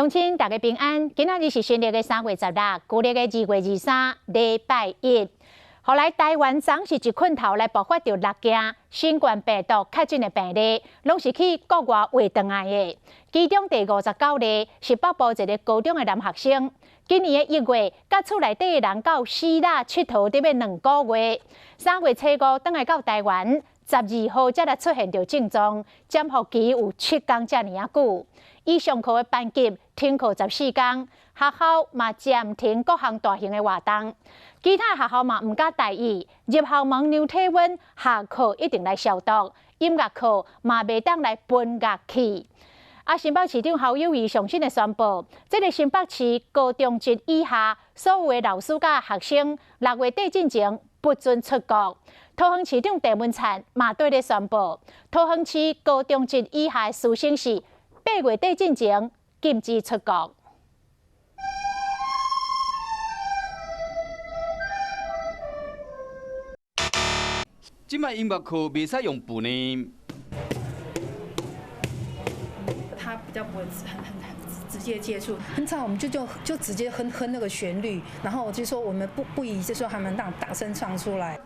乡亲，大家平安。今仔日是新历的3月16，旧历的2月23，礼拜一。后来台湾总是一困头来爆发着6件新冠病毒确诊的病例，拢是去国外回转来的。其中第59例是北部一个高中的男学生。今年的1月，甲厝内底的人到希腊佚佗，得要2个月。3月初5返来到台湾，12号才来出现着症状，潜伏期有7天遮尔久。伊上课的班级停课14天，学校嘛暂停各项大型的活动。其他学校嘛毋敢大意，入校门量体温，下课一定来消毒。音乐课嘛袂当来分乐器。新北市长侯友宜上新的宣布，这个新北市高中职以下所有的老师甲学生6月底进前不准出国。桃园市长郑文灿嘛对咧宣布，桃园市高中职以下的师生是8月底进前禁止出国。即摆音乐课袂使用补呢。他比较不会很直接接触，很吵我们就直接哼那个旋律，然后我就说我们不宜就说他们让大声唱出来。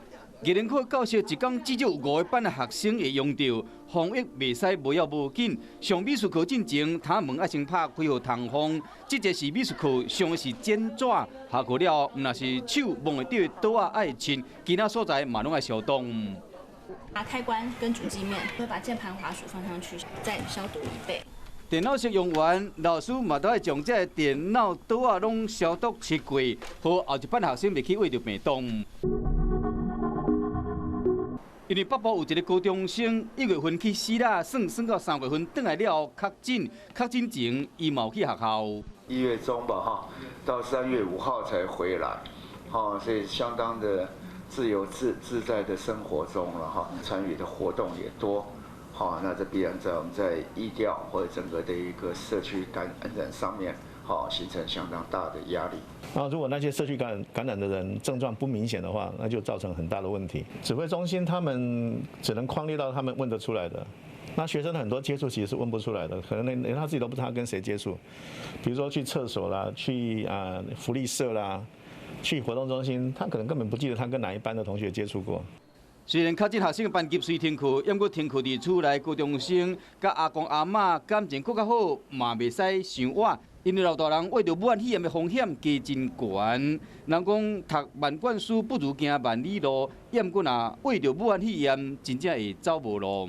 艺能科教室一天至少有5个班的学生会用到，防疫袂使无要无紧。上美术课进前，他门要先拍开互通风。即个是美术课，上的是剪纸，下课了，毋若是手摸会到的刀啊爱清，其他所在嘛拢爱消毒。把开关跟主机面，会把键盘滑鼠放上去，再消毒1倍。电脑使用完，老师嘛都要将这个电脑刀啊拢消毒切过，好后一班学生袂去挖着病毒。因为北部有一个高中生，1月份去希腊，算到3月份转来了确诊前伊嘛有去学校。1月中吧哈，到3月5号才回来，哈，所以相当的自由自在的生活中了哈，参与的活动也多。好，那这必然在我们在疫调或者整个的一个社区感染上面，好形成相当大的压力。然后，如果那些社区感染的人症状不明显的话，那就造成很大的问题。指挥中心他们只能框列到他们问得出来的，那学生的很多接触其实是问不出来的，可能连他自己都不知道他跟谁接触，比如说去厕所啦，去福利社啦，去活动中心，他可能根本不记得他跟哪一班的同学接触过。虽然确诊学生的班级虽停课，不过停课伫厝内高中生甲阿公阿嬷感情更较好，嘛袂使伤活。因为老大人为着武汉肺炎的风险加真悬，人讲读万卷书不如行万里路，不过若为着武汉肺炎，真正会走无路。